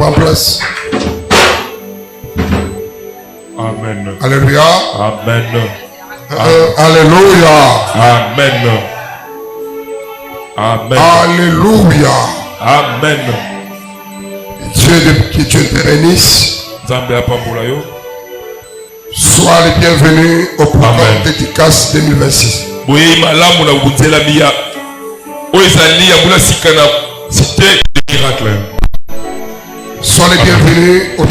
Prends place. Amen. Alléluia. Amen. Alléluia. Amen. Amen. Alléluia. Amen. Que Dieu te bénisse. Zambé apambola yo. Sois les bienvenus au programme dédicace 2026. Boye malamu na ubunzela miya. Oezali ya bula sikana cité des miracles. Sois les bienvenus au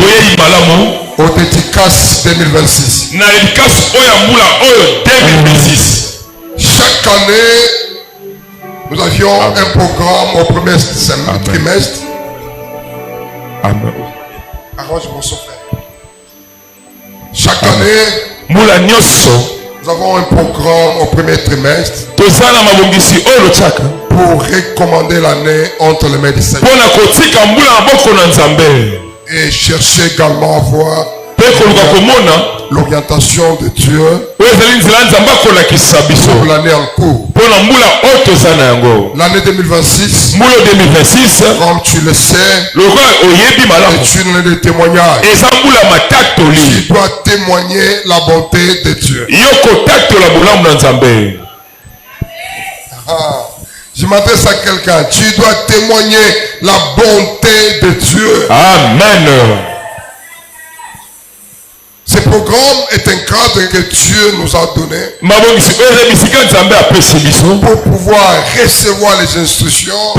dédicace 2026. Na dédicace oyambula oyo 2026. Chaque année, nous avions un programme au premier trimestre. Amen. Arrange mon souffle. Chaque année, Mula nyoso. nous avons un programme au premier trimestre Tozana mabongisi oyo chaka. pour recommander l'année entre les mains du Seigneur. Pona kotika mbula maboko na Nzambe. Et chercher également à voir l'orientation de Dieu pour l'année en cours. L'année 2026, comme tu le sais, est une année de témoignage. Tu dois témoigner la bonté de Dieu. Je m'adresse à quelqu'un. Tu dois témoigner la bonté de Dieu. Amen. Ce programme est un cadre que Dieu nous a donné pour pouvoir recevoir les instructions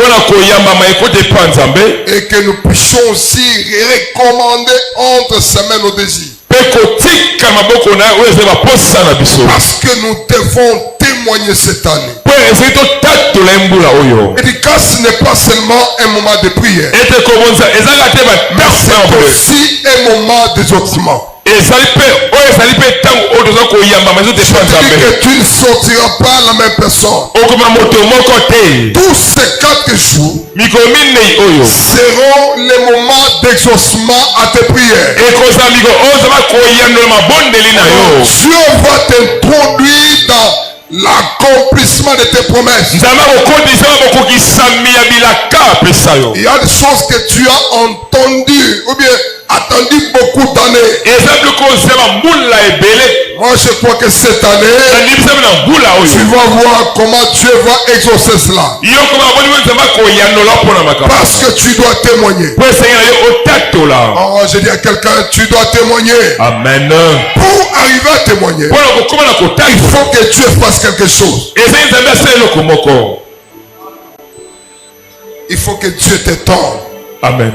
et que nous puissions aussi recommander entre semaines nos désirs. Parce que nous devons témoigner cette année. Dédicace n'est pas seulement un moment de prière, mais c'est aussi un moment d'exhortement. Que tu ne sortiras pas la même personne. Tous ces 4 jours seront les moments d'exaucement à tes prières. Dieu va t'introduire dans l'accomplissement de tes promesses. Il y a des choses que tu as entendues ou bien attendu beaucoup d'années. Moi je crois que cette année tu vas voir comment Dieu va exaucer cela. Parce que tu dois témoigner. Oh, je dis à quelqu'un, tu dois témoigner. Amen. Pour arriver à témoigner, il faut que Dieu fasse quelque chose. Il faut que Dieu t'étende. Amen.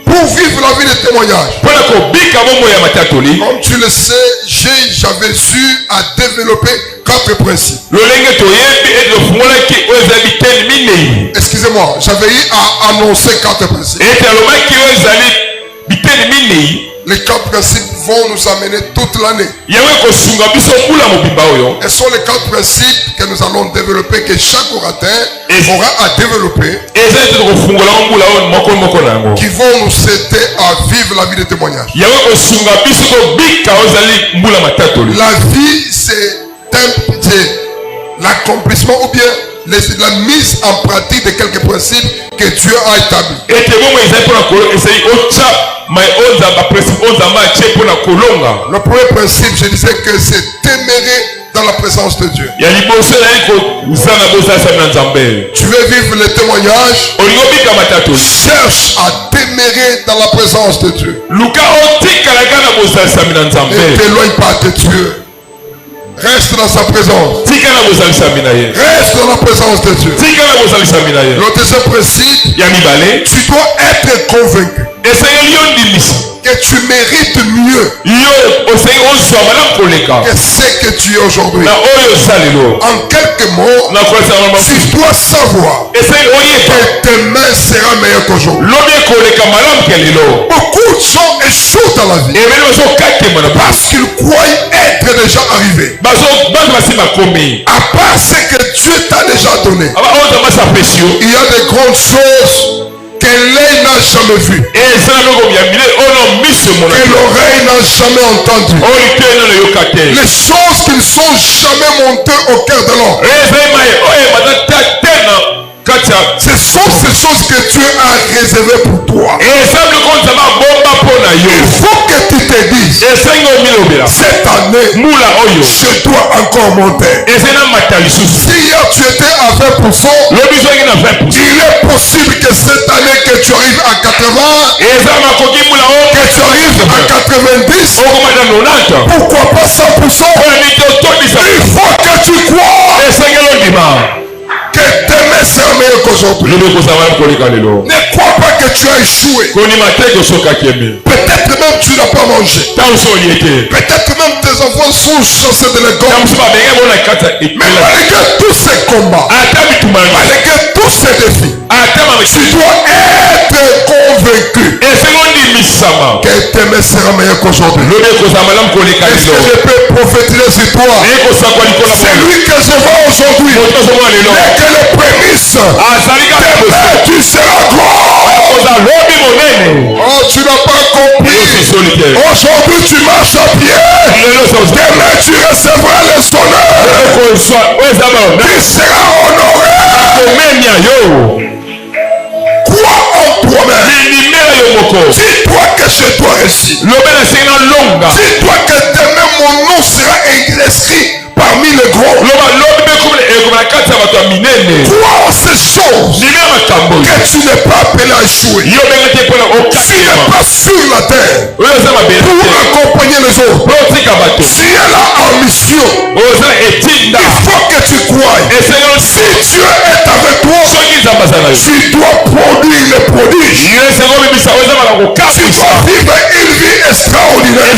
Pour vivre la vie de témoignage. Comme tu le sais, j'avais su à développer 4 principes. Excusez-moi, j'avais eu à annoncer 4 principes. Les 4 principes vont nous amener toute l'année. Ce sont les 4 principes que nous allons développer, que chaque orateur aura à développer, qui vont nous aider à vivre la vie de témoignage. La vie, c'est l'accomplissement ou bien la mise en pratique de quelques principes que Dieu a établis. Le premier principe, je disais que c'est témérer dans la présence de Dieu. Tu veux vivre le témoignage, cherche à témérer dans la présence de Dieu. Ne t'éloigne pas de Dieu. Reste dans sa présence. Reste dans la présence de Dieu. Le deuxième principe, tu dois être convaincu que tu mérites mieux que ce que tu es aujourd'hui. En quelques mots, tu dois savoir que demain sera meilleur qu'aujourd'hui. Beaucoup de gens échouent dans la vie parce qu'ils croient être déjà arrivés. À part ce que Dieu t'a déjà donné, il y a de grandes choses que l'œil n'a jamais vu, que l'oreille n'a jamais entendu, les choses qui ne sont jamais montées au cœur de l'homme. Ce sont ces choses que Dieu a réservé pour toi. Et ça me compte ça va bomba pour na yo. Il faut que tu te dises. Et ça ngo milobela. Cette année, Mula oyo. je dois encore monter. Et c'est na matali sous. Si hier tu étais à 20%, Le besoin il a 20%. il est possible que cette année que tu arrives à 80, Et ça m'a coquille mula o que tu arrives à 90, pourquoi pas 100%? Il faut que tu crois que demain sera meilleur qu'aujourd'hui. Ne crois pas que tu as échoué. Peut-être même tu n'as pas mangé. Peut-être même tes enfants sont chanceux de l'école. Mais malgré tous ces combats, malgré tous ces défis, tu dois être convaincu que demain sera meilleur qu'aujourd'hui. Est-ce que je peux prophétiser sur toi? C'est lui que je vois aujourd'hui. Mais que les prémices, demain tu seras grand. Oh, tu n'as pas compris. Aujourd'hui tu marches à pied. Demain tu recevras les honneurs. Tu seras honoré. Crois en toi-même. Dis-toi que je dois réussir. Dis-toi que demain mon nom sera inscrit parmi les gros. Crois en ces choses que tu n'es pas appelé à échouer. Tu n'es pas sur la terre pour accompagner les autres. Tu es là en mission. Il faut que tu croies. Si Dieu est avec toi, tu dois produire les prodiges. Tu dois vivre une vie extraordinaire.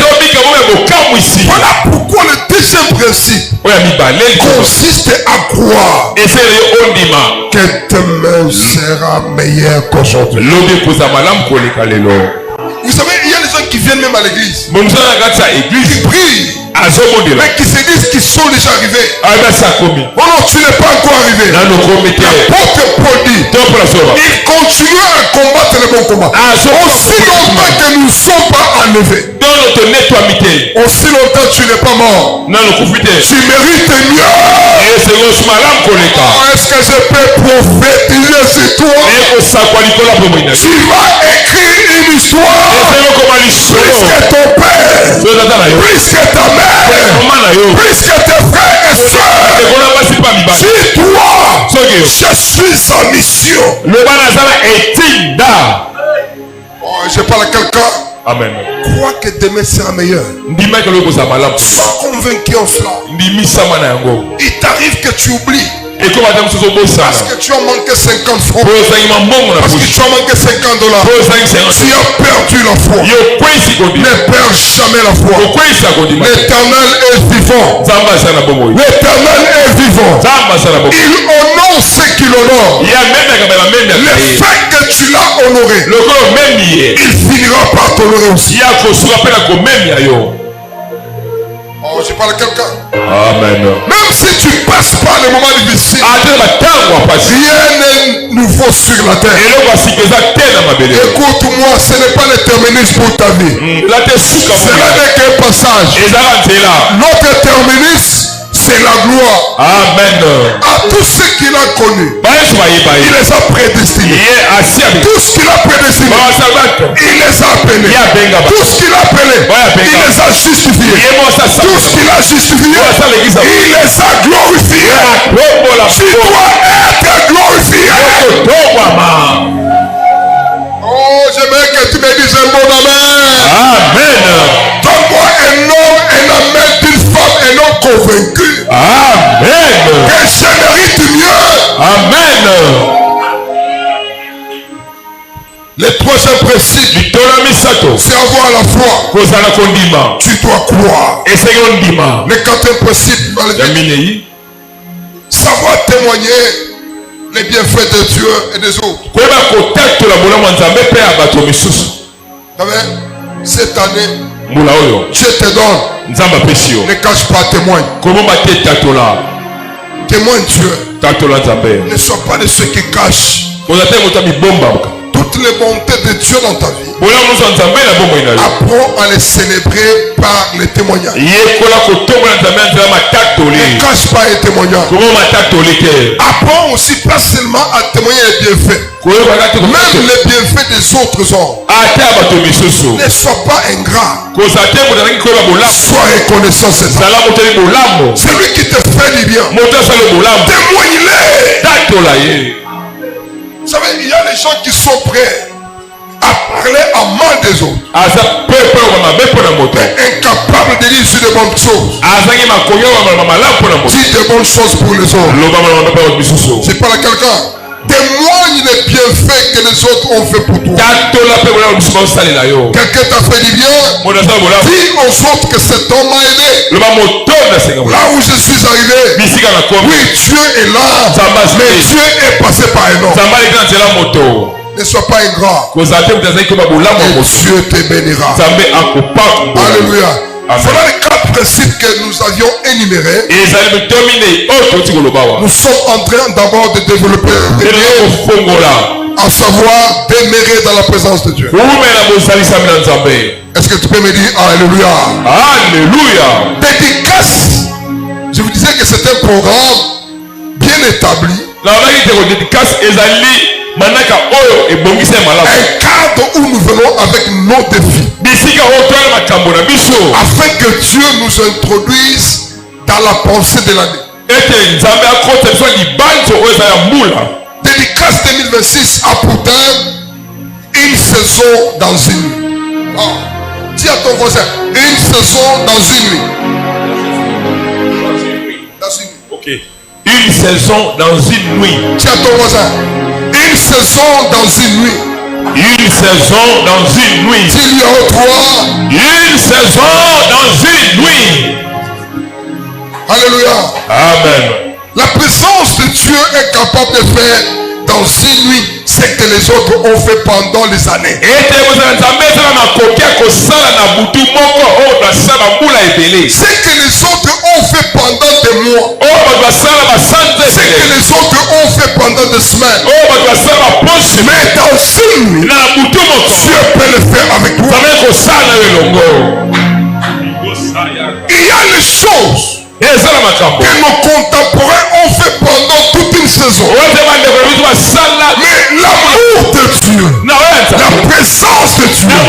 Voilà pourquoi le deuxième principe consiste à croire que demain sera meilleur qu'aujourd'hui. Vous savez, il y a des gens qui viennent même à l'église, qui prient, mais qui se disent qu'ils sont déjà arrivés. Oh non, tu n'es pas encore arrivé. L'apôtre Paul dit, il continue à combattre le bon combat. Aussi longtemps que nous ne sommes pas enlevés, aussi longtemps tu n'es pas mort. Tu mérites mieux. Est-ce que je peux prophétiser sur toi? Tu vas écrire une histoire. Plus que ton père, plus que ta mère, plus que tes frères et sœurs. Dis-toi, je suis en mission. Oh, je parle à quelqu'un. Amen. Crois que demain sera meilleur. Sois convaincu en cela. Il t'arrive que tu oublies. Parce que tu as manqué 50 francs. Parce que tu as manqué $50. Tu as perdu la foi. Ne perds jamais la foi. L'Éternel est vivant. L'Éternel est vivant. Il honore ceux qui l'honorent. Le fait que tu l'as honoré, il finira par t'honorer aussi. Oh, je parle à quelqu'un. Amen. Même si tu passes par les moments difficiles, rien n'est nouveau sur la terre. Écoute-moi, ce n'est pas le terminus pour ta vie. Cela n'est qu'un passage. Notre terminus, c'est la gloire. Amen. À tous ceux qu'il a connus, il les a prédestinés. Tout ce qu'il a prédestiné, il les a appelés. Tout ce qu'il a appelé, il les a justifiés. Tout ce qu'il a justifié, il les a glorifiés. Tu dois être glorifié. Oh, j'aimerais que tu me dises un bon amen. Amen. Donne-moi un homme, un amen d'une femme, un homme convaincu. Amen. Que je mérite mieux. Amen. Le troisième principe, c'est avoir la foi. Tu dois croire. Le quatrième principe, savoir témoigner les bienfaits de Dieu et des autres. Amen. Cette année, Dieu te donne. Ne cache pas, témoigne. Témoigne Dieu. Ne sois pas de ceux qui cachent. Toute les bontés de Dieu dans ta vie, apprends à les célébrer par les témoignages. Ne cache pas les témoignages. Apprends aussi pas seulement à témoigner les bienfaits, même les bienfaits des autres hommes. Ne sois pas ingrat. Sois reconnaissant, c'est ça. Celui qui te fait du bien, témoigne-le. Vous savez, il y a des gens qui sont prêts à parler en mal des autres, incapable de dire sur de bonnes choses. Dis de bonnes choses pour les autres. Tu parles à quelqu'un, témoigne les bienfaits que les autres ont fait pour toi. Quelqu'un t'a fait du bien, dis aux autres que cet homme m'a aidé. Là où je suis arrivé, oui, Dieu est là, mais Dieu est passé par un homme. Ne sois pas ingrat, et Dieu te bénira. Alléluia. Voilà les 4 principes que nous avions énumérés. Nous sommes en train d'abord de développer, à savoir demeurer dans la présence de Dieu. Est-ce que tu peux me dire Alléluia? Alléluia. Dédicace. Je vous disais que c'est un programme bien établi. Un cadre où nous venons avec nos défis, afin que Dieu nous introduise dans la pensée de l'année. Dédicace 2026 a pour thème une saison dans une nuit. Dis à ton voisin, une saison dans une nuit. Dans une nuit. Ok. Une saison dans une nuit. Dis à ton voisin, une saison dans une nuit. Une saison dans une nuit. Dis-lui à haute voix, une saison dans une nuit. Alléluia. Amen. La présence de Dieu est capable de faire dans une nuit ce que les autres ont fait pendant les années. Ce que les autres ont fait pendant des mois. Ce que les autres ont fait pendant des semaines. Mais dans une nuit, Dieu peut le faire avec toi. Il y a les choses que nos contemporains ont fait pendant toute une saison. Mais l'amour de Dieu, la présence de Dieu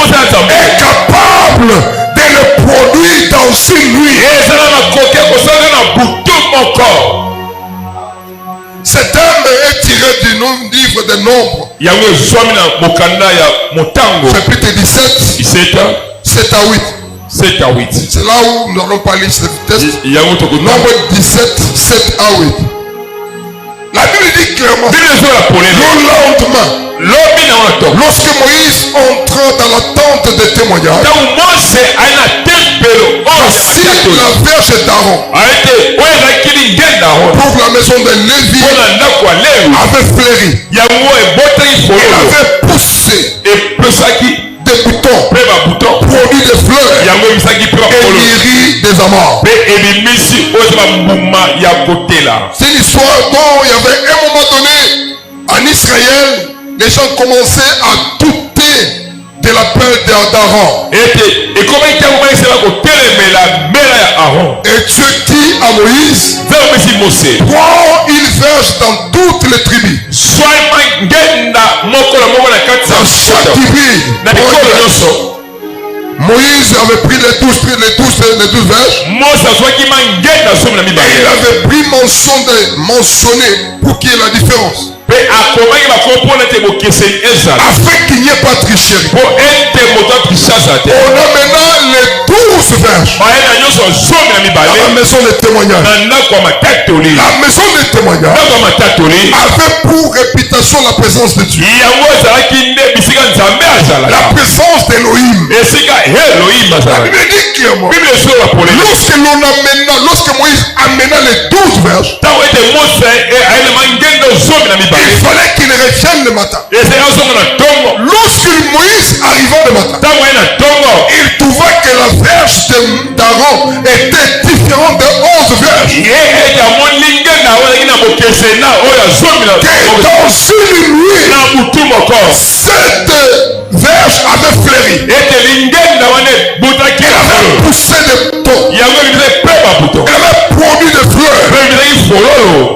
est capable de le produire dans une nuit. Cet homme est tiré du livre des Nombres, chapitre 17, 7 à 8. 7 à 8. C'est là où nous allons parler de ce texte. Nombre 17, 7 à 8. La Bible dit clairement, le lendemain, lorsque Moïse entra dans la tente de témoignage, voici la verge d'Aaron pour la maison de Lévi avait fleuri. Il avait poussé des boutons, produit des fleurs et mûri des amandes. C'est une histoire dont il y avait un moment donné en Israël, les gens commençaient à douter de l'appel d'Aaron. Et Dieu dit à Moïse, prends une verge dans toutes les tribus. Dans chaque tribu, Moïse avait pris les 12 verges. Et il avait pris mentionné pour qu'il y ait la différence. Afin qu'il n'y ait pas de tricherie. On a maintenant les 12 verges à la maison de témoignage. La maison de témoignage avait pour réputation la présence de Dieu, la présence d'Élohim. La Bible dit clairement, lorsque Moïse amena les 12 verges, il fallait qu'il revienne le matin. Lorsque Moïse arriva le matin, il trouva que la verge d'Aaron était différente des 11 verges. Que dans une nuit, 7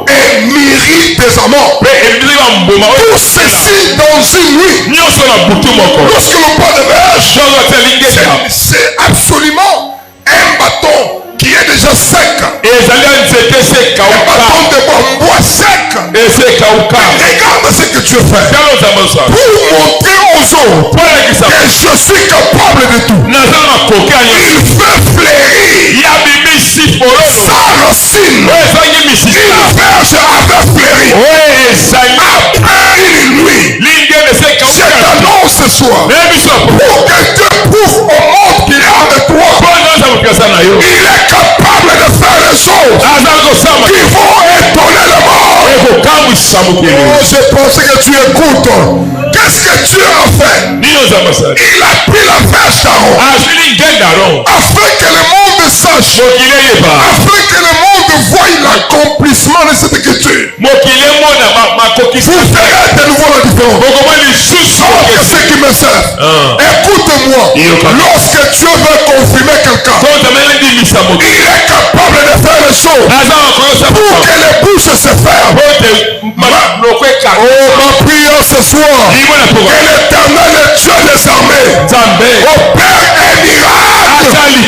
et mûrit des amants. Tout ceci dans une nuit. Lorsque l'on parle de verge, c'est absolument un bâton qui est déjà sec. Un bâton de bois sec. Regarde ce que tu fais. Pour montrer aux autres que je suis capable de tout. Il fait fleurir sa racine. Une verge avait fleuri. Après une nuit. Je t'annonce ce soir. Pour que Dieu prouve au monde qu'il est avec toi. Il est capable de faire les choses qui vont étonner le monde. Oh, je pense que tu écoutes. Qu'est-ce que Dieu a fait? Il a pris la verge d'Aaron afin que le monde sache, afin que le monde voie l'accomplissement de cette écriture. Vous verrez de nouveau la différence. Ceux qui me servent, écoute-moi. Lorsque Dieu veut confirmer quelqu'un, il est capable de faire les choses pour que les bouches se ferment. Ma prière ce soir, que l'Éternel est Dieu des armées opère un miracle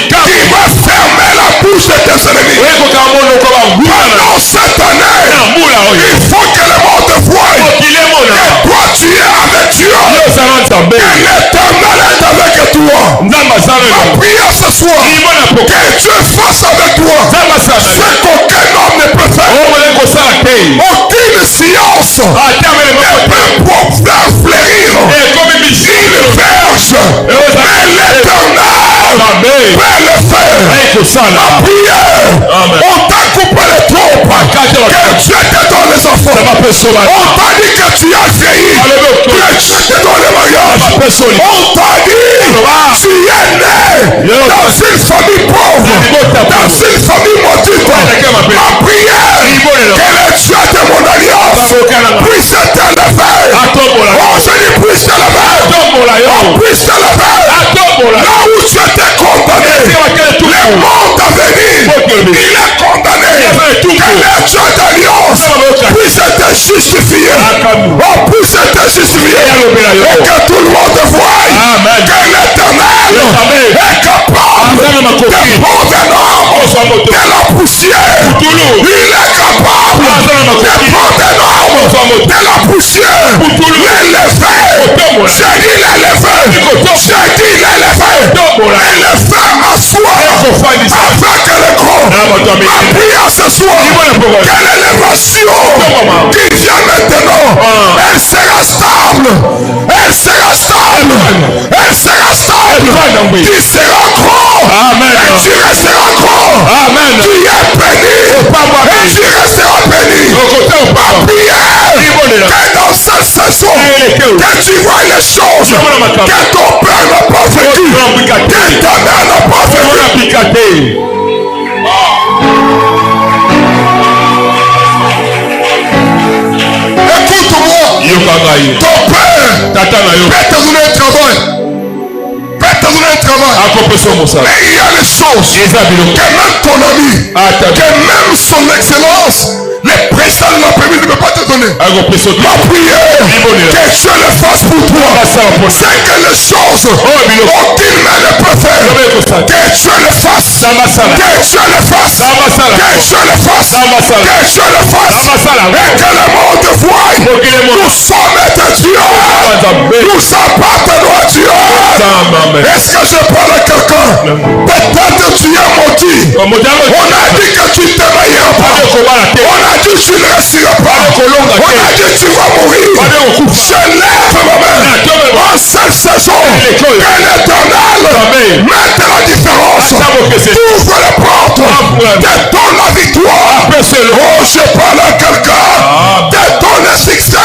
qui va fermer la bouche de tes ennemis. Pendant cette année, il faut que le monde voie que toi tu es avec Dieu, que l'Éternel est avec toi. Ma prière ce soir, que Dieu fasse avec toi ce qu'aucun homme ne peut faire. Aucune science ne peut faire fleurir une verge, mais l'Éternel peut le faire. Ma prière, on t'a coupé les trompes, que Dieu te donne les enfants. On t'a dit que tu as vieilli, que Dieu te donne le mariage. On t'a dit tu es né dans une famille pauvre, dans une famille maudite. Ma prière, que le Dieu de mon alliance puisse t'élever. Oh, je dis puisse t'élever. Oh, puisse t'élever. Là où tu étais condamné, le monde à venir, il est condamné. Que le Dieu d'alliance puisse te justifier. Oh, puisse te justifier. Et que tout le monde voie que l'Éternel est capable de prendre un homme de la poussière. Il est capable de prendre un homme de la poussière. L'élever. J'ai dit l'élever. J'ai dit l'élever. L'élever à soi avec le grand. Ma prière ce soir, que l'élévation qui vient maintenant, elle sera stable. Elle sera stable. Elle sera stable. Tu seras grand. Amen. Et tu resteras grand. Amen. Tu es béni. Et tu resteras béni. Ma prière, que dans cette saison, que tu vois les choses que ton père n'a pas vécu, que ta mère n'a pas vécu. Écoute-moi. Ton père peut te donner un travail. Mais il y a les choses que même ton ami, que même son excellence, les présidents de la République ne peuvent pas te donner. Ma prière, que Dieu le fasse pour toi. C'est que les choses aucune main ne peut faire. Que Dieu le fasse. Que Dieu le fasse. Que Dieu le fasse. Que Dieu le fasse. Et que le monde voie. Nous sommes de Dieu. Nous appartenons à Dieu. Est-ce que je parle à quelqu'un? Peut-être tu es maudit. On a dit que tu t'éveilleras pas. On a dit que tu ne resteras pas. On a dit que tu vas mourir. Je lève ma main. En cette saison, que l'Éternel mette la différence. Ouvre les portes. Te donne la victoire. Oh, je parle à quelqu'un. Te donne le succès.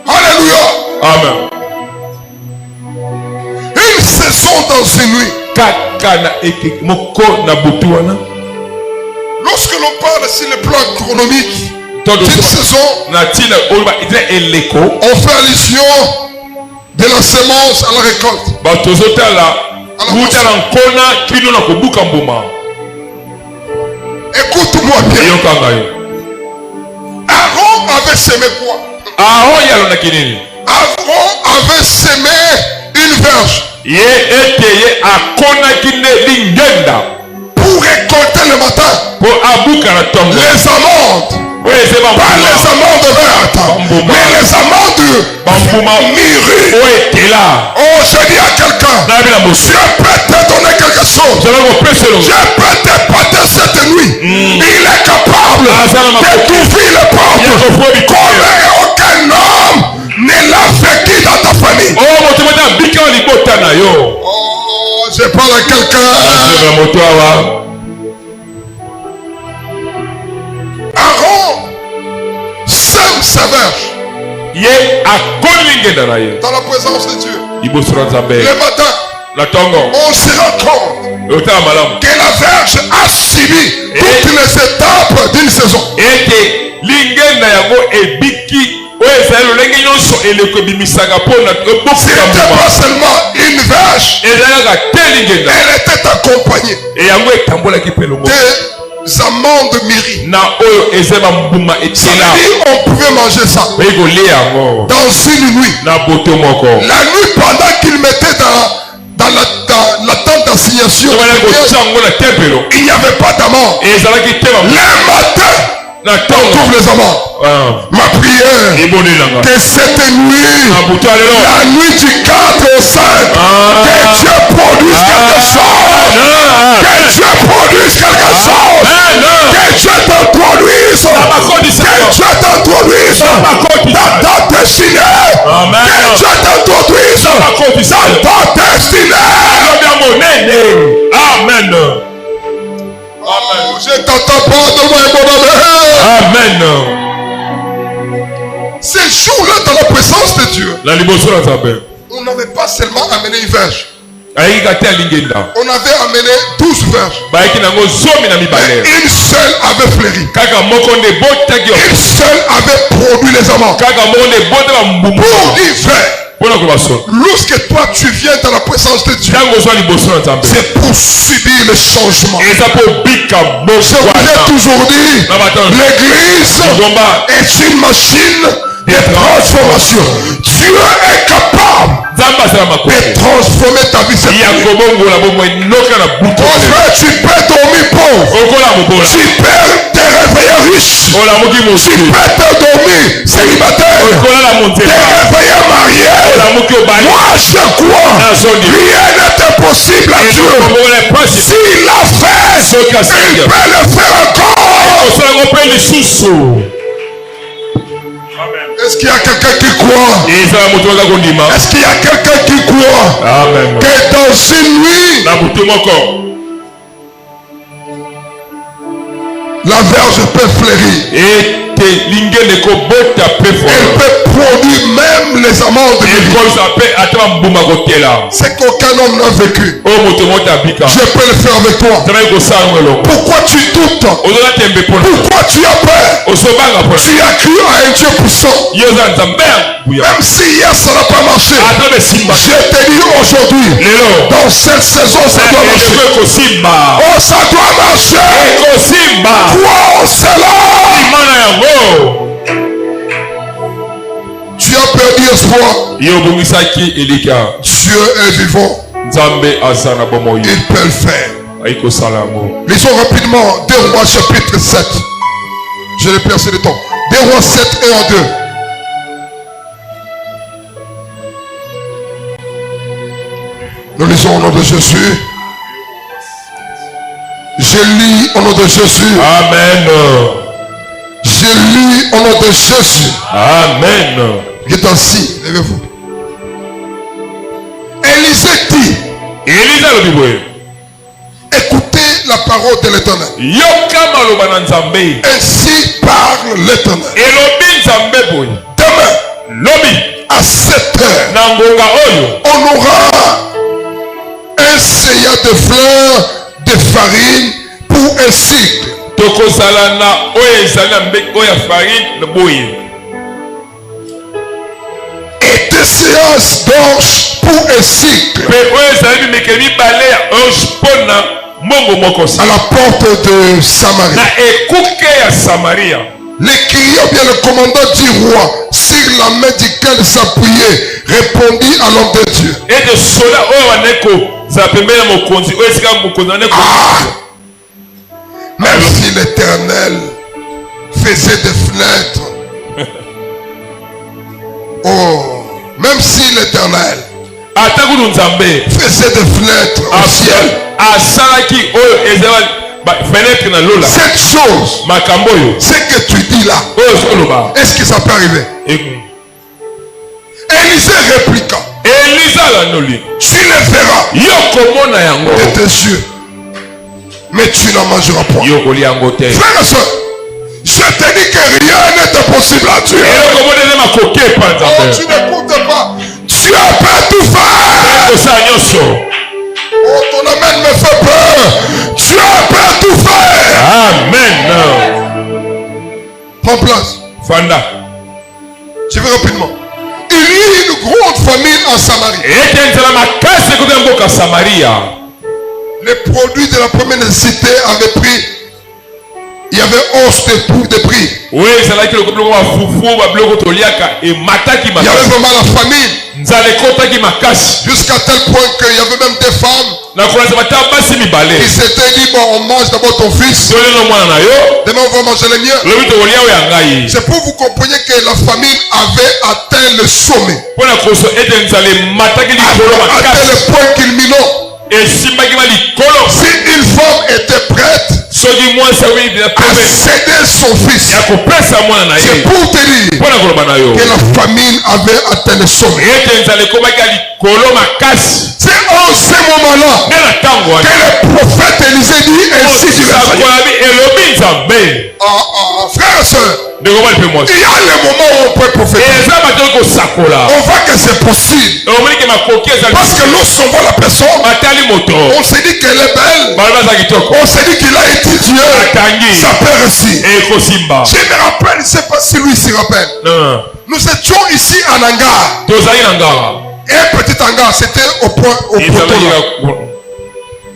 Alléluia. Amen. Une saison dans une nuit. Lorsque l'on parle sur le plan économique, une saison, on fait allusion de la semence à la récolte. Écoute-moi bien. Aaron avait semé quoi? Aaron avait semé une verge pour récolter le matin les amandes. Pas les amandes vertes, mais les amandes mûries. Oh, je dis à quelqu'un, Dieu peut te donner quelque chose. Dieu peut te porter cette nuit. Il est capable d'ouvrir les portes comme aucun homme ne l'a vécu dans ta famille. Oh, je parle à quelqu'un. Aaron sème sa verge dans la présence de Dieu. Le matin, on se rend compte que la verge a subi toutes les étapes d'une saison. C'était pas seulement une vache, elle était accompagnée des amandes mûries. On pouvait manger ça dans une nuit. La nuit pendant qu'il mettait dans la tente d'assignation, il n'y avait pas d'amande. Le matin, on trouve les amandes. Ma prière, que cette nuit, la nuit du 4 au 5, que Dieu produise quelque chose. Que Dieu produise quelque chose. Que Dieu t'introduise. Que Dieu t'introduise dans ta destinée. Que Dieu t'introduise dans ta destinée. Amen. Je t'entends pas de moi. Amen. Ces jours-là dans la présence de Dieu, on n'avait pas seulement amené une verge. On avait amené 12 verges. Une seule avait fleuri. Une seule avait produit les amandes. Pour l'hiver, lorsque toi tu viens dans la présence de Dieu, c'est pour subir le changement. Je vous ai toujours dit, l'église est une machine de transformation. Dieu est capable de transformer ta vie. Tu peux dormir pauvre. Tu peux te réveiller riche. Tu peux te dormir célibataire. Te réveiller marié. Moi je crois, rien n'est impossible à Dieu. S'il l'a fait, il peut le faire encore. Est-ce qu'il y a quelqu'un qui croit? Est-ce qu'il y a quelqu'un qui croit que dans une nuit, la verge peut fleurir? Elle peut produire même les amandes. C'est qu'aucun homme n'a vécu. Je peux le faire avec toi. Pourquoi tu doutes? Pourquoi tu as peur? Tu as cru à un Dieu puissant. Même si hier ça n'a pas marché, je te dis aujourd'hui, dans cette saison ça doit marcher. Oh, ça doit marcher. Crois en cela. Tu as perdu espoir. Dieu est vivant. Il peut le faire. Lisons rapidement 2 Rois chapitre 7. Je l'ai placé le temps. 2 Rois 7 et 1, 2. Nous lisons au nom de Jésus. Je lis au nom de Jésus. Amen. Je lis au nom de Jésus. Amen. Il est ainsi. Levez-vous. Élisée dit. Écoutez la parole de l'Éternel. Ainsi parle l'Éternel. Demain, à 7 heures, on aura un seillat de fleurs de farine pour un cycle. Et 2 séances d'orge pour un cycle. À la porte de Samarie. L'écrivain, bien le commandant du roi, sur la main duquel s'appuyait, répondit à l'homme de Dieu. Même si l'Éternel faisait des fenêtres, même si l'Éternel faisait des fenêtres au ciel, cette chose, ce que tu dis là, est-ce que ça peut arriver? Élisée répliqua, tu le verras de tes yeux, mais tu n'en mangeras point. Frère et soeur, je te dis que rien n'est impossible à Dieu. Oh, tu n'écoutes pas. Dieu peut tout faire. Oh, ton amen me fait peur. Dieu peut tout faire. Amen. Prends place. Fanda. Je vais rapidement. Il y eut une grande famine en Samarie. Les produits de la première nécessité avaient pris. Il y avait hausse de prix. Il y avait vraiment la famine. Jusqu'à tel point qu'il y avait même des femmes qui s'étaient dit, bon, on mange d'abord ton fils, demain on va manger les miens. C'est pour vous compreniez que la famine avait atteint le sommet, atteint le point culminant. Si une femme était prête à céder son fils, c'est pour te dire que la famine avait atteint le sommet. C'est en ce moment-là que le prophète Élisée dit ainsi sur frère et soeur, il y a le moment où on peut prophétiser. On voit que c'est possible. Parce que lorsqu'on voit la personne, on se dit qu'elle est belle. On se dit qu'il a étudié. Ça peut réussir. Je me rappelle, je ne sais pas si lui s'y rappelle. Nous étions ici en hangar. Un petit hangar, c'était au poteau là.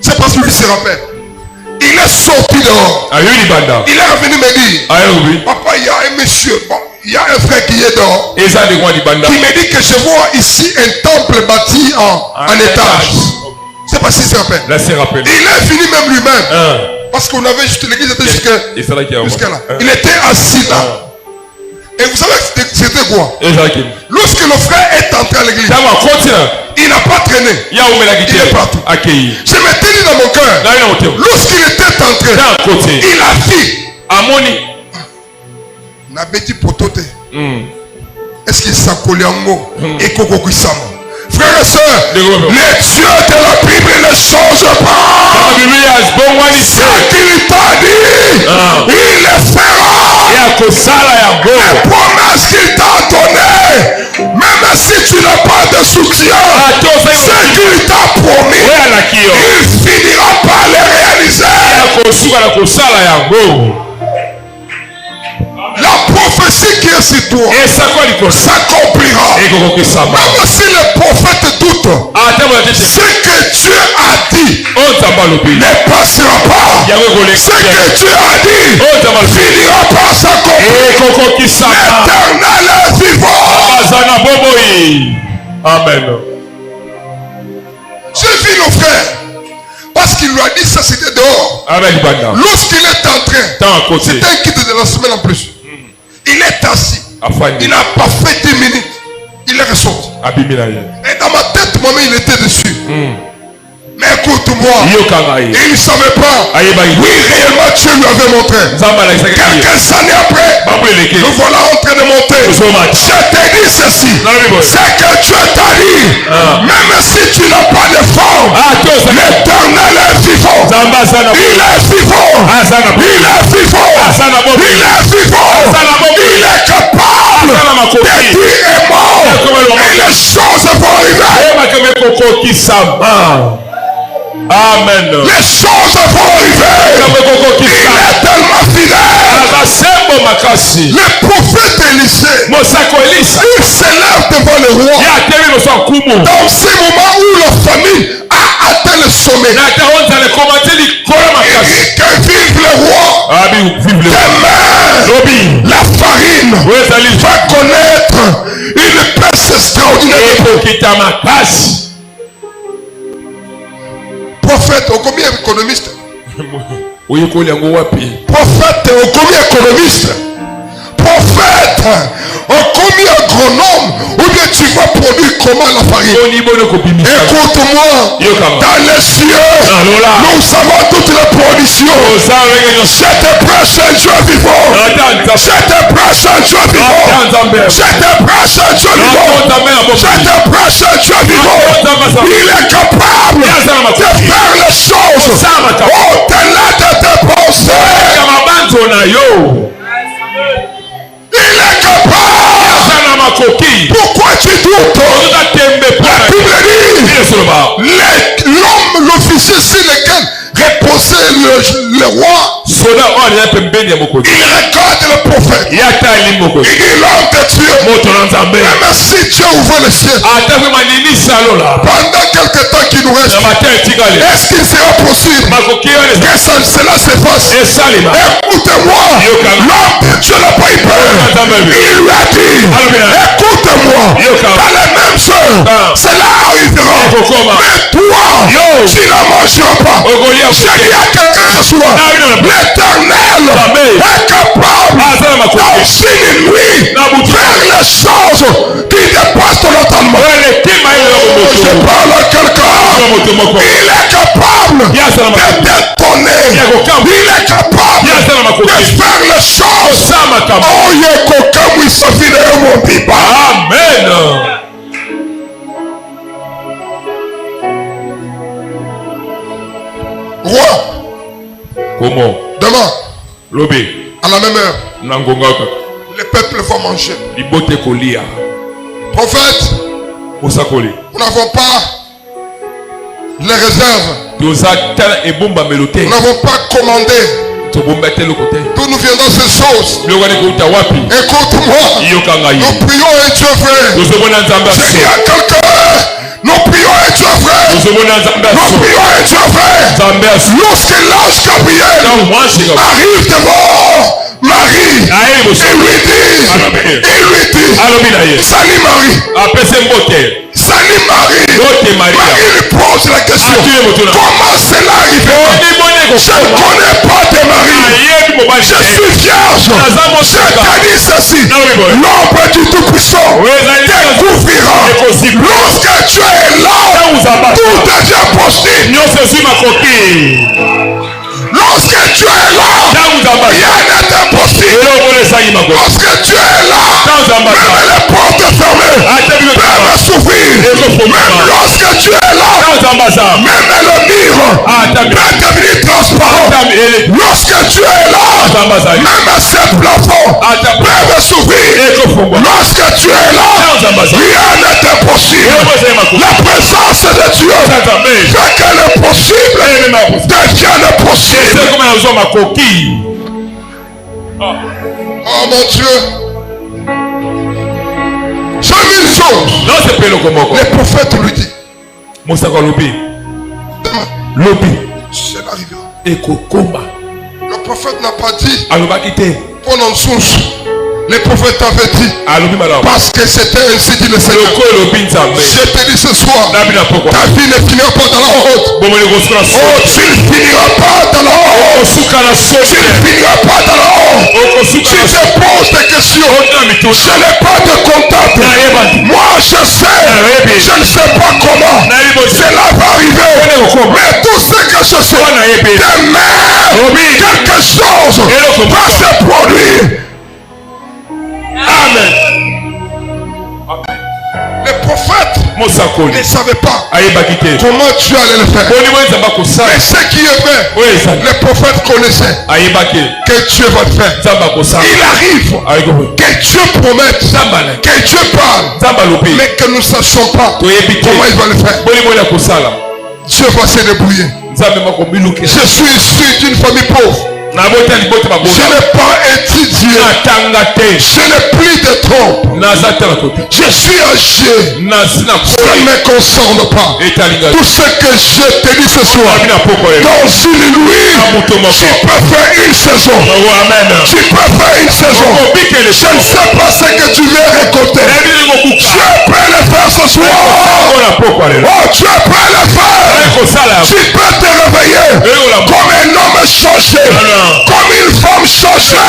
C'est parce que lui s'y rappelle. Il est sorti dehors. Il est revenu me dire, papa, il y a un monsieur, il y a un frère qui est dehors, qui me dit que je vois ici un temple bâti en étage. C'est pas si ça rappelle. Il est venu même lui-même. Parce qu'on avait juste l'église était jusqu'à là. Il était assis là. Et vous savez c'était quoi? Lorsque le frère est entré à l'église, il n'a pas traîné. Il est partout. Je m'étais dit dans mon cœur, lorsqu'il était entré, il a dit, n'a bêti potote. Est-ce qu'il s'est collé en mot? Et Koko Kuisama. Frères et sœurs, les dieux de la Bible ne changent pas. Ce qu'il t'a dit, il le fera. Les promesses qu'il t'a données, même si tu n'as pas de soutien, ce qu'il t'a promis, il finira par les réaliser. La prophétie qui est sur toi s'accomplira. Même si le prophète doute, ce que Dieu a dit ne passera pas. Ce que Dieu a dit finira par s'accomplir. L'Éternel est vivant. Amen. J'ai vu le frère. Parce qu'il lui a dit ça, c'était dehors. Lorsqu'il est entré, c'était un kit de la semaine en plus. Il est assis. Il n'a pas fait 10 minutes. Il est ressorti. Et dans ma tête, moi-même, il était dessus. Mais écoute-moi, il ne savait pas. Oui, réellement, Dieu lui avait montré. Quelques années après, nous voilà en train de monter. Je t'ai dit ceci. C'est que Dieu t'a dit, même si tu n'as pas de forme, l'Éternel est vivant. Il est vivant. Il est vivant. Il est vivant. Il est capable de dire est mort. Et les choses vont arriver. Amen. Les choses vont arriver. Il est tellement fidèle. Le prophète Élisée, il s'élève devant le roi. Dans ces moments où la famille a atteint le sommet, que vive le roi. Demain, la farine va connaître une paix extraordinaire. Prophète, au combien économiste? Prophète, au combien économiste? Prophète, au combien agronome? Ou bien tu vas produire comment la farine? Écoute-moi, dans les cieux, nous savons toute la production. Je te prêche un Dieu vivant. Je te prêche un Dieu vivant. Je te prêche un Dieu vivant. Je te prêche un Dieu vivant. Il est capable de faire les choses au-delà de tes pensées. Il est capable. Pourquoi tu doutes? La Bible dit, l'homme, l'officier sur lequel reposait le roi, il regarde le prophète. Il dit, l'homme de Dieu, même si Dieu ouvre le ciel, pendant quelque temps qu'il nous reste, est-ce qu'il sera possible que cela s'efface? Écoute-moi, l'homme de Dieu n'a pas eu peur. Il lui a dit, écoute-moi, dans les mêmes heures, cela arrivera. Mais toi, tu ne mangeras pas. Je dis à quelqu'un ce soir, l'Éternel est capable dans une nuit faire les choses qui dépassent ton entendement. Je parle à quelqu'un. Il est capable de t'étonner. Il est capable de faire les choses. Oh, il y a quelqu'un qui s'affile de mon pipa. Amen. Roi. Comment? Demain. Lobé. À la même heure. Les peuples vont manger. Prophète. Nous n'avons pas les réserves. Nous n'avons pas commandé. D'où nous viendront ces choses. Écoute-moi. Nous prions un Dieu vrai. Je dis à quelqu'un. Nous prions un Dieu vrai. Nous prions un Dieu vrai. Lorsque l'ange Gabriel arrive devant Marie, il lui dit, salut Marie. Salut Marie. Marie lui pose la question, comment cela arrive? Je ne connais pas de Marie. Je suis vierge. Je te dis ceci, l'ombre du Tout-Puissant découvrira. Lorsque tu es là, tout devient possible. Lorsque tu es là, rien n'est impossible. Lorsque tu es là, même les portes fermées peuvent s'ouvrir. Même lorsque tu es là, même le mur peut devenir transparent. Lorsque tu es là, même ces plafonds peuvent s'ouvrir. Lorsque tu es là, rien n'est impossible. La présence de Dieu fait que l'impossible devient possible. Oh mon Dieu. J'ai vu une chose. Les prophètes lui disent. Cela arrivera. Le prophète n'a pas dit. Pendant sous. Les prophètes avaient dit. Parce que c'était ainsi dit le Seigneur. Je te dis ce soir. Ta vie ne finira pas dans la honte. Oh, tu ne finiras pas dans la honte. Tu ne finiras pas dans la honte. Si je pose des questions, je n'ai pas de contact. Moi je sais. Je ne sais pas comment. Cela va arriver. Mais tout ce que je sais, demain, quelque chose va se produire. Amen. Les prophètes ne savaient pas comment Dieu allait le faire. Mais ce qui est vrai, les prophètes connaissaient que Dieu va le faire. Il arrive que Dieu promette, que Dieu parle, mais que nous ne sachions pas comment il va le faire. Dieu va se débrouiller. Je suis issu d'une famille pauvre. Je n'ai pas étudié. Je n'ai plus de trompe. Je suis âgé. Ça ne me concerne pas. Tout ce que je te dis ce soir, dans une nuit, tu peux faire une saison. Tu peux faire une saison. Je ne sais pas ce que tu veux récolter. Dieu peut le faire ce soir. Oh, Dieu peut le faire. Tu peux te réveiller comme un homme changé. Comme une femme changée.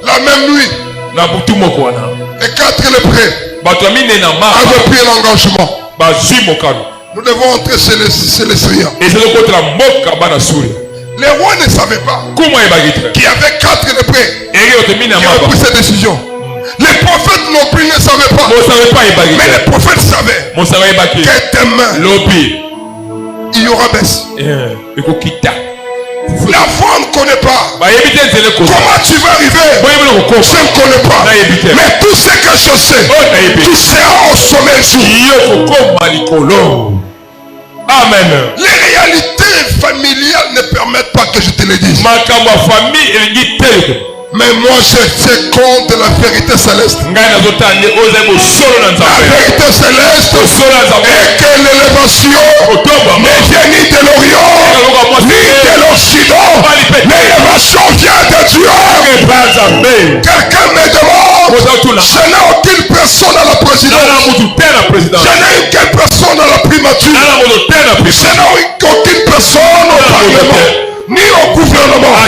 La même nuit, les 4 lépreux avaient pris l'engagement. Nous devons entrer chez les Syriens. Les rois ne savaient pas qu'il y avait 4 lépreux qui avaient pris cette décision. Les prophètes non plus ne savaient pas. Mais les prophètes savaient que demain, il y aura baisse. La foi ne connaît pas. Comment tu vas arriver? Je ne connais pas. Mais tout ce que je sais, tu seras au sommet jour. Amen. Les réalités familiales ne permettent pas que je te le dise. Mais moi je tiens compte de la vérité céleste. La vérité céleste est que l'élévation n'est ni de l'Orient ni de l'Occident. L'élévation vient de Dieu. Quelqu'un me demande, je n'ai aucune personne à la présidence. Je n'ai aucune personne à la primature. Je n'ai aucune personne au Parlement ni au gouvernement.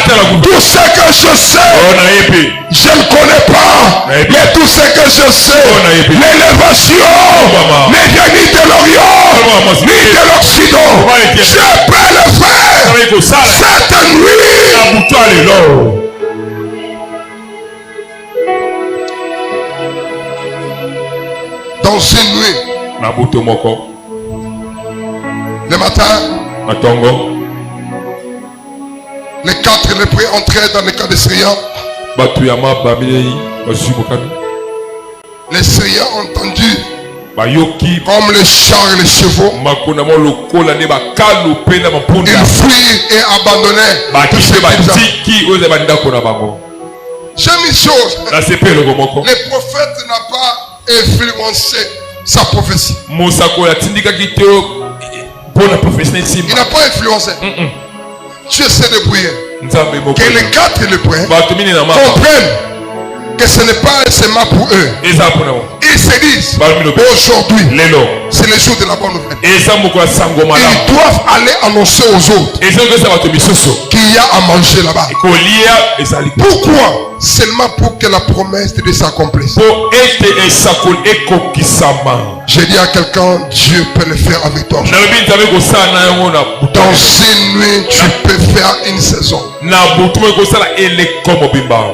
Tout ce que je sais, je ne connais pas. Mais tout ce que je sais, l'élévation ne vient ni de l'Orient ni de l'Occident. Je peux le faire cette nuit. Dans une nuit, le matin, les 4 lépreux entraient dans le camp des Syriens. Les Syriens ont entendu comme les chars et les chevaux. Ils fuient et abandonnaient tout ce qu'ils avaient. J'aime une chose. Le prophète n'a pas influencé sa prophétie. Il n'a pas influencé. Dieu s'est débrouillé. Que les 4 lépreux comprennent que ce n'est pas un seulement pour eux. Ils se disent, aujourd'hui, c'est le jour de la bonne nouvelle. Ils doivent aller annoncer aux autres qu'il y a à manger là-bas. Pourquoi? Seulement pour que la promesse de Dieu s'accomplisse. J'ai dit à quelqu'un, Dieu peut le faire avec toi. Dans une nuit, tu peux faire une saison.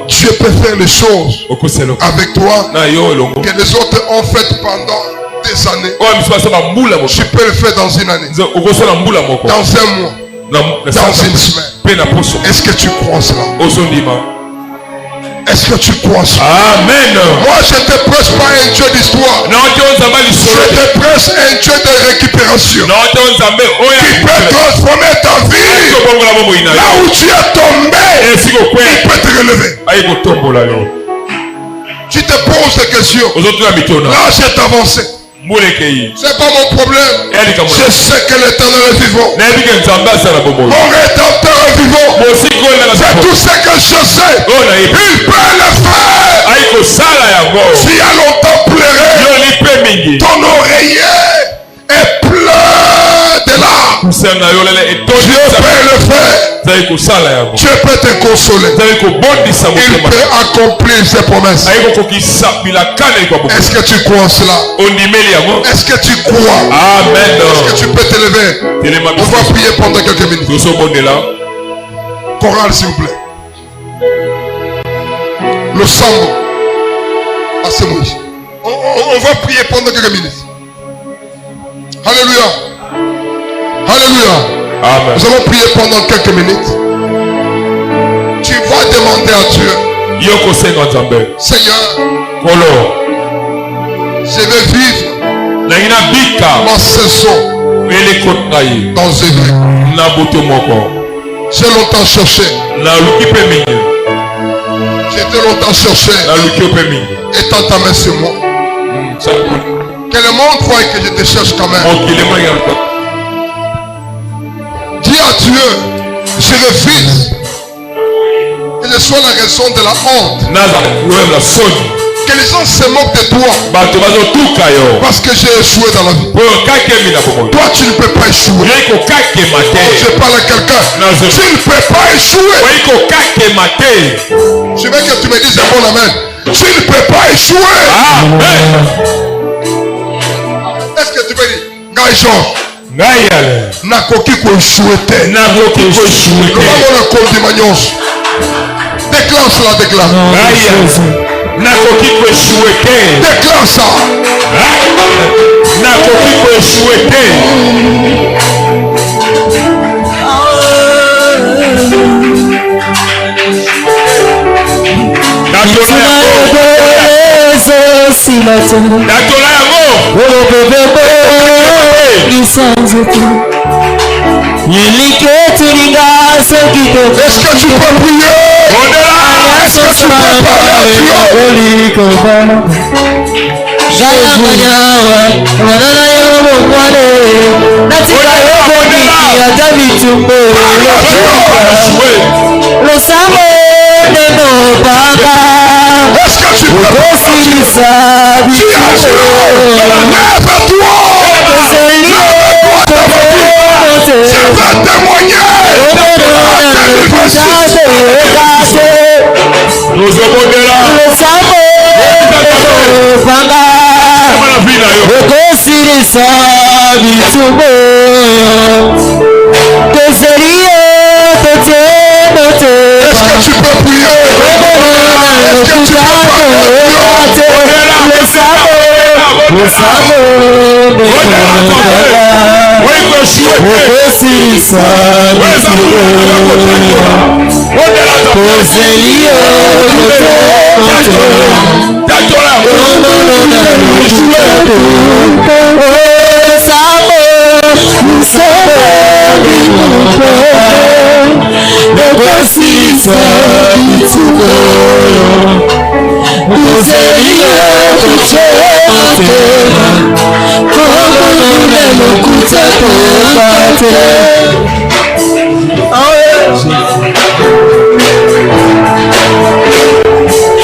Dieu peut faire les choses avec toi que les autres ont fait pendant des années. Tu peux le faire dans une année, dans un mois, dans une semaine. Est-ce que tu crois cela? Est-ce que tu crois ça? Amen. Moi je te prêche pas un Dieu d'histoire. Je te prêche un Dieu de récupération. Qui peut transformer ta vie. Là où tu es tombé, il peut te relever. Tu te poses des questions. Là j'ai avancé. C'est pas mon problème. Je sais que l'Éternel est vivant. Mon Rédempteur est vivant. C'est tout ce que je sais. Il peut le faire. Tu as longtemps pleuré, ton oreiller est plein de larmes. Dieu peut le faire. Dieu peut te consoler. Il peut accomplir ses promesses. Est-ce que tu crois cela? Est-ce que tu crois? Amen. Est-ce que tu peux te lever? On va prier pendant quelques minutes. Chorale s'il vous plaît. Le sambo. On va prier pendant quelques minutes. Alléluia. Alléluia. Amen. Nous allons prier pendant quelques minutes. Tu vas demander à Dieu Seigneur, je vais vivre ma saison dans une vie. J'ai longtemps cherché. J'étais longtemps cherché. Et tant ta main sur moi. Que le monde voie que je te cherche quand même. Dis à Dieu, je refuse que je sois la raison de la honte. Que les gens se moquent de toi parce que j'ai échoué dans la vie. Toi tu ne peux pas échouer. Je parle à quelqu'un. Tu ne peux pas échouer. Je veux que tu me dises un bon amen. Tu ne peux pas échouer. Est-ce que tu peux dire Gaïchon nakoki ko échouer. Déclare cela, déclare. Nakoki ko échouer. Déclare ça. Nakoki ko échouer.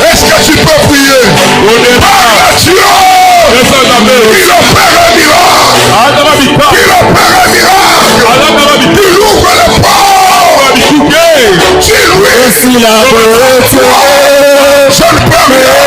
Est-ce que tu peux prier? Est-ce que tu peux parler à Dieu? Est-ce que tu peux prier? Parle à Dieu. Il opère un miracle. Il opère un miracle. Il ouvre les portes. Dis-lui. Je ne peux rien.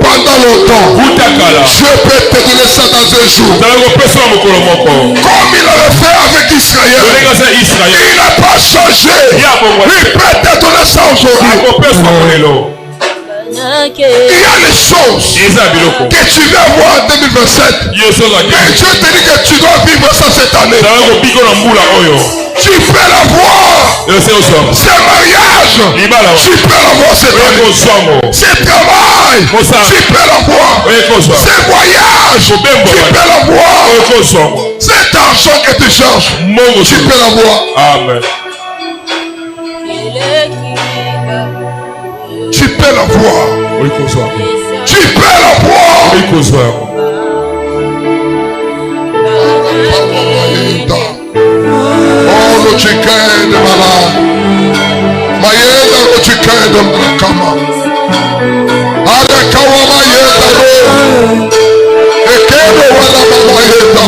pendant longtemps, Dieu peut te donner ça dans un jour. Comme il avait fait avec Israël, il n'a pas changé. Il peut te donner ça aujourd'hui. Il y a les choses que tu vas voir en 2027. Et Dieu te dit que tu dois vivre ça cette année. Tu peux l'avoir. Ce mariage, tu peux l'avoir cette année. Ce travail, tu peux l'avoir. Ce voyage, tu peux l'avoir. Cet argent que tu cherches, tu peux l'avoir. Amen. Tu peux l'avoir. Tu peux l'avoir. Oh, le chicken de malade. Mayeda, le chicken de Kama. Adakawa Mayeda. Ekeno wala Mayeda.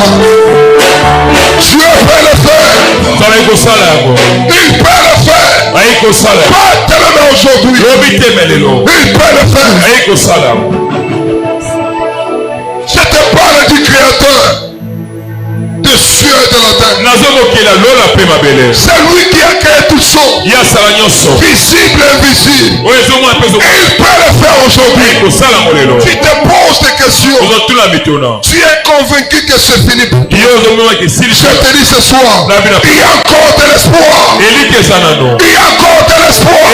Dieu peut le faire. Il peut le faire. Pas tellement aujourd'hui. Il peut le faire. Je te parle du Créateur des cieux et de la terre. C'est lui qui a créé tout ça. Visible et invisible. Et il peut le faire aujourd'hui. Tu te poses des questions. Tu es convaincu que c'est fini. Je te dis ce soir, il y a encore de l'espoir. Il y a encore de l'espoir.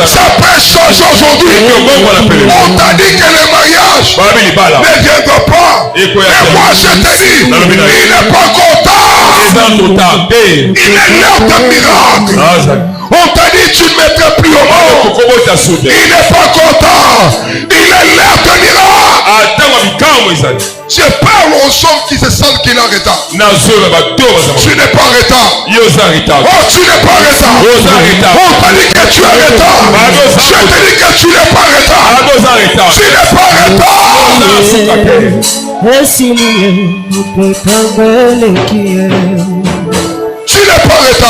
Ça peut changer aujourd'hui. On t'a dit que le mariage ne viendra pas. Et moi je te dis, il n'est pas content. Il est l'heure d'un miracle. On t'a dit tu ne mettrais plus au monde. Il n'est pas content. Il est l'heure d'un miracle. Je parle aux hommes qui se sentent qu'il est en retard. Tu n'es pas en retard. Oh, tu n'es pas en retard. On t'a dit que tu es en retard. Je te dis que tu n'es pas en retard. Tu n'es pas en retard. Tu n'es pas en retard.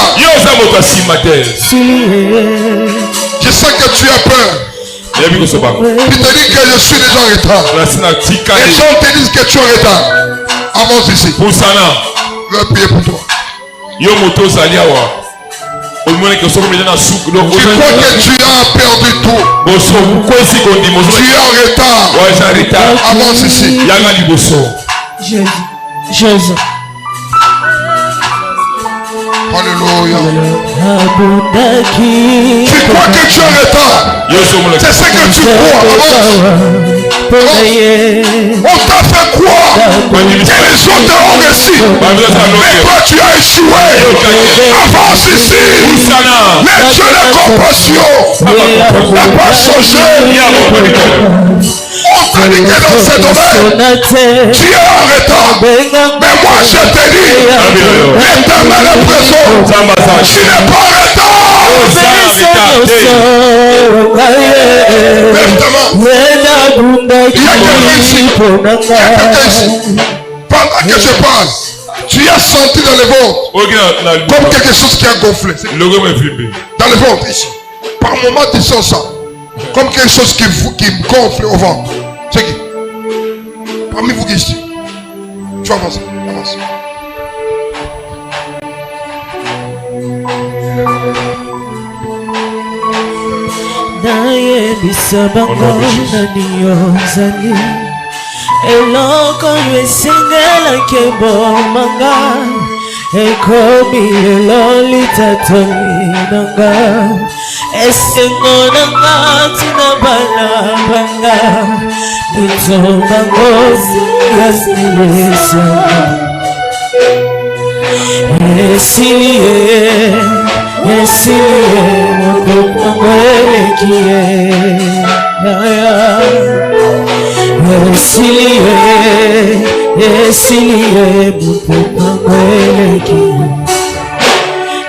Je sens que tu as peur. Il te dit que je suis déjà en retard. Les gens te disent que tu es en retard. Avance ici. Je vais prier pour toi. Tu crois que tu as perdu tout. Tu es en retard. Avance ici. Jésus. Alléluia. Tu crois que tu es en retard. C'est ce que tu crois. On t'a fait croire que les autres ont réussi. Mais toi tu as échoué. Avance ici. Mais Dieu de compassion n'a pas changé. On t'a dit que dans ce domaine tu es en retard. Mais moi je te dis, l'éternel est présent. Tu n'es pas en retard. Il y a quelqu'un ici. Pendant que je parle, tu as senti dans le ventre comme quelque chose qui a gonflé. Dans le ventre ici. Par moment tu sens ça. Comme quelque chose qui gonfle au ventre. C'est qui? Parmi vous qui ici. Tu avances. Avance. nayebisa bango nani ozali eloko esengelaki bomanga ekomi lelo litatoli nanga esengo nanga tina balabanga bitombango yasilesanga esilie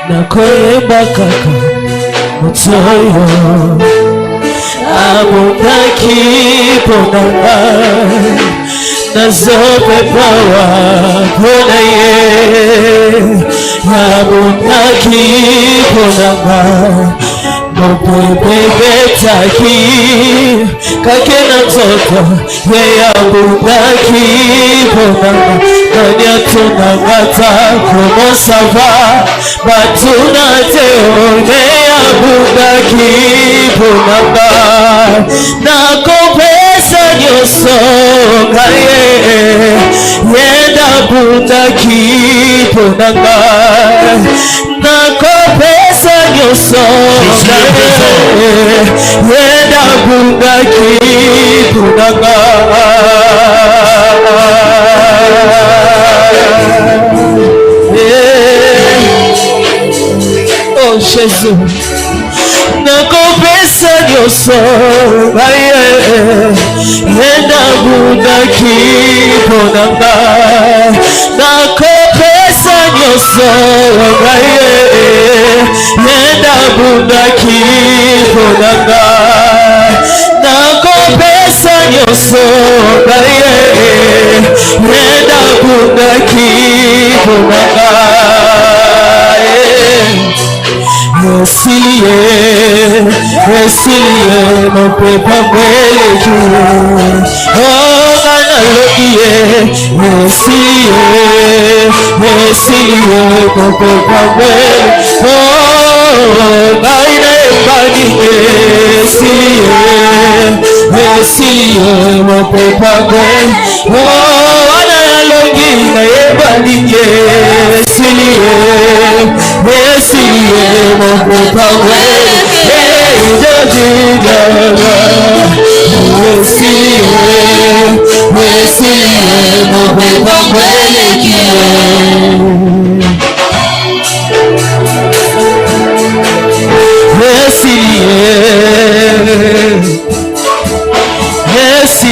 nakoyeba kaka motoyo abondaki ponanga nazopepawa pona ye abondaki ponanga mopepebetaki kakena nzoto ye abondaki ponanga naniatunangata komosava batuna teone abondaki ponanga nakopesa nyoso ngaye yenda abondaki ponanga nakopesa nyoso yenda abondaki ponanga oh Jésus nakopesa nyoso yenda abondaki ponanga nakopesa nyoso yenda abondaki ponanga nakopesa nyoso yenda abondaki ponanga Esilie mopepa mweleki analogie esilie mopepa mweleki ngaine mbani esilie mopepa mweleki analogie mbani esilie mopepa mweleki Yes,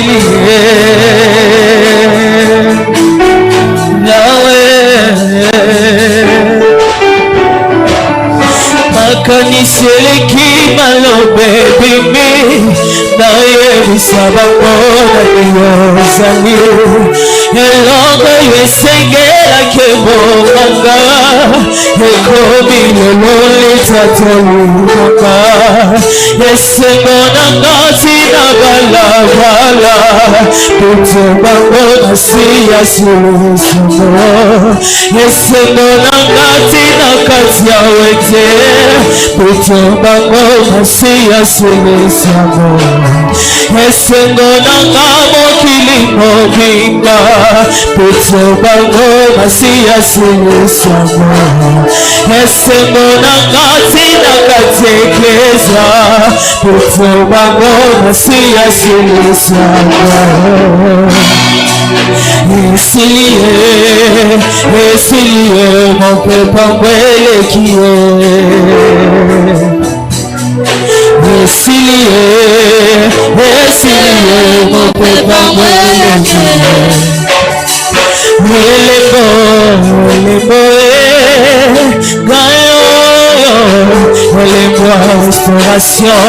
sabangona yozani elongo yesengela kebonga ekomi lololi tatolunga yesengona ngati na balabala tutobangona siya sulusamo yesengona ngati na kati ya wete tutobangona siya sulusamo yesengona ngamo kilimo binga tutobangona siya sulusamo yesengona ngati na katekeza tutobangona siya sulusamo Esilie mon pepa mwele kie Esilie mon pepa mwele kie Mwelebo Mwelebo restauration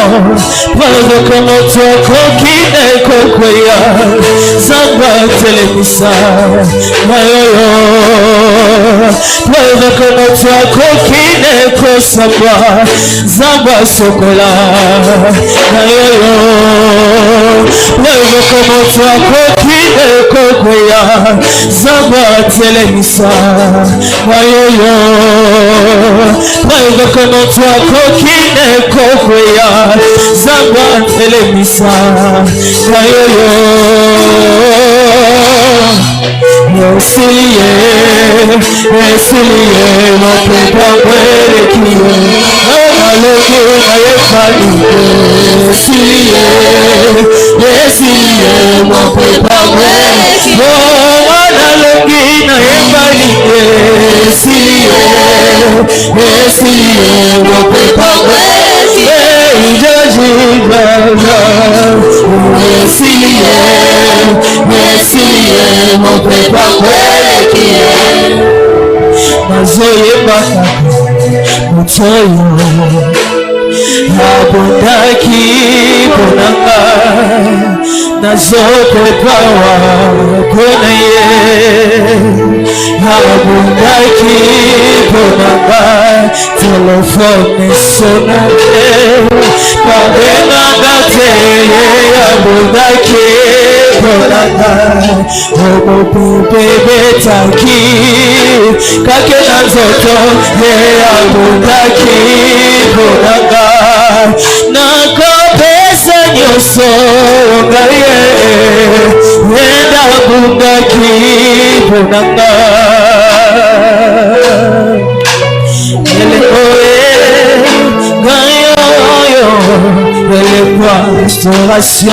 Preuve comment toi coquine kokoya Zamba telemisa Mayoyo Preuve comment toi coquine kosamba Zamba sokola Mayoyo Preuve comment toi coquine kokoya Zamba telemisa Mayoyo Preuve comment toi coquine kokoya Zamba telemisa Mayoyo Esilie mon pepa mwele kie Amalogo na yefaluke Esilie mon pepa mwele kie Amalogo na yefaluke Esilie mon pepa mwele kie Esilie mon pepa mwele kie Mazoye baka Mutoyo Abundaki Bonanga Nazope pawa Bonaye Abundaki Bonanga Telefone sonate Pabenanga teye Abundaki Bonanga Omo bebe taki Kake na zoto Ye abundaki Bonanga Nako pesa nyoso Ngaye Yenda abundaki Bonanga Restauration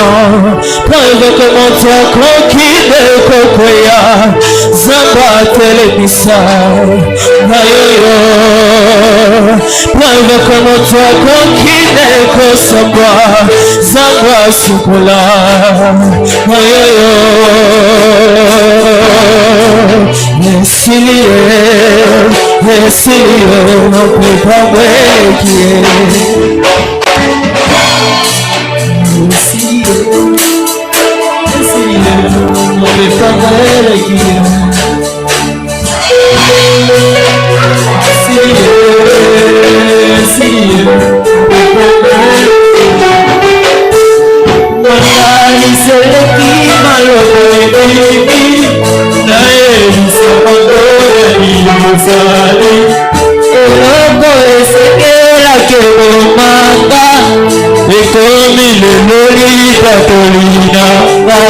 Preuve comment toi coquine kokoya Zamba telemisa Mayoyo Preuve comment toi coquine kosamba Zamba sukola Mayoyo Esilie mon pepa mwele kie Esilie mon pepa mwele kie Esilie mon pepa mwele Mangali seleki malobo ebibi Na elisa mandore nimusali Eloko esekela kebomanga Ekomi leloli katolinanga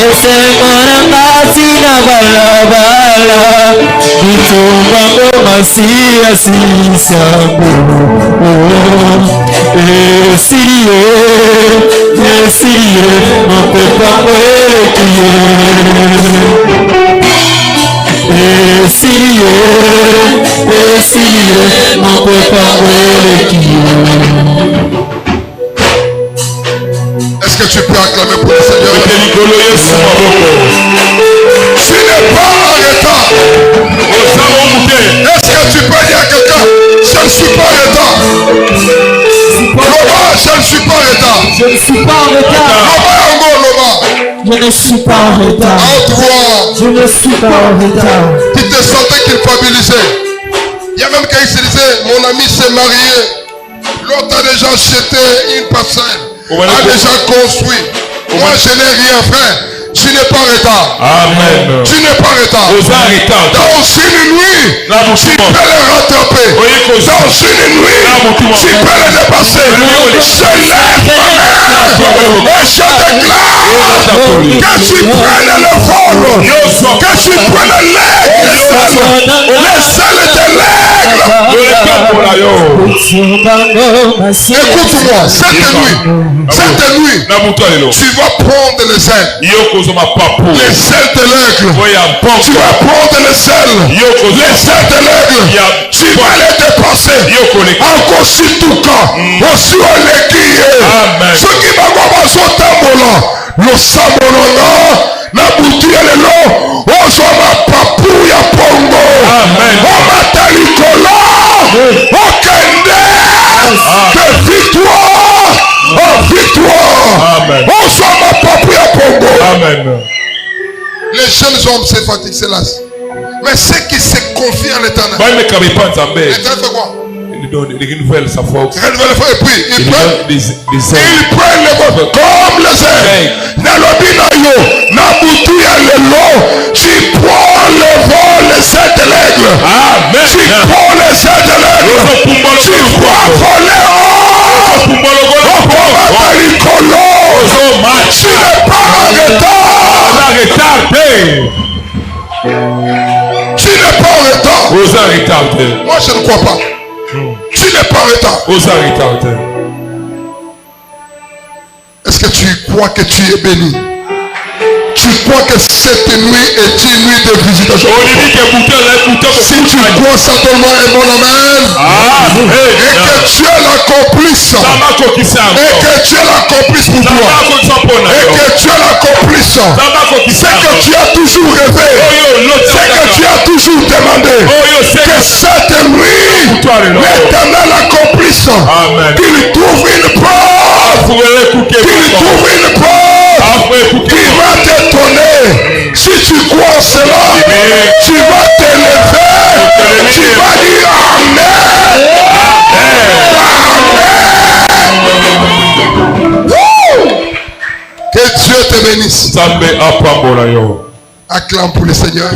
Esengona ngati na balabala Bitumbango masiya sisambo Esilie mon pepa mwele kie Esilie mon pepa mwele kie Est-ce que tu peux acclamer pour le Seigneur? Tu n'es pas en retard. Est-ce que tu peux dire à quelqu'un, je ne suis pas en retard? Je ne suis pas en retard. Je ne suis pas en retard. Je ne suis pas en retard. Je ne suis pas en retard. Tu te sentais culpabilisé. Il y a même quelqu'un qui se disait, mon ami s'est marié. L'autre a déjà acheté une parcelle. A déjà construit. Moi je n'ai rien fait. Tu n'es pas en retard. Amen. Tu n'es pas en retard. Dans une nuit, tu peux le rattraper. Dans une nuit, tu peux le dépasser. Je lève ma main et je déclare que tu prennes le vol, que tu prennes l'aigle, les ailes de l'aigle. Écoute-moi, cette nuit, tu vas prendre les ailes. Les ailes de l'aigle. Tu vas prendre les ailes. Les ailes de l'aigle. Tu vas les dépasser. Encore si tout cas. Aussi on les guille. Ce qui va commencer au tambola. Le sambolona. La boutique est là. On s'en va papouille à Pongo. On va talicolo. On kende. De victoire. Oh, victoire. On s'en va papouille à Pongo. Amen. Les jeunes hommes se fatiguent, c'est là. Mais ceux qui se confient en l'éternel. L'éternel fait quoi? Il renouvelle sa force. Et puis il prend les votes comme les ailes. Nalobinayo, Naboutuya Lelo, tu prends le vol, les ailes de l'aigle. Amen. Tu prends les ailes de l'aigle. Tu vas voler haut. Tu n'es pas en retard. Tu n'es pas en retard. Moi je ne crois pas. Tu n'es pas en retard. Est-ce que tu crois que tu es béni? Tu crois que cette nuit est une nuit de visitation? Si tu crois certainement un bon amen. Et que Dieu l'accomplisse. Et que Dieu l'accomplisse pour toi. Et que Dieu l'accomplisse. C'est que tu as toujours rêvé. C'est que tu as toujours demandé. Que cette nuit, l'Éternel accomplisse. Qu'il trouve une preuve. Qu'il trouve une preuve. Qui va t'étonner. Si tu crois cela, tu vas t'élever. Tu vas dire Amen. Que Dieu te bénisse. Acclame pour le Seigneur.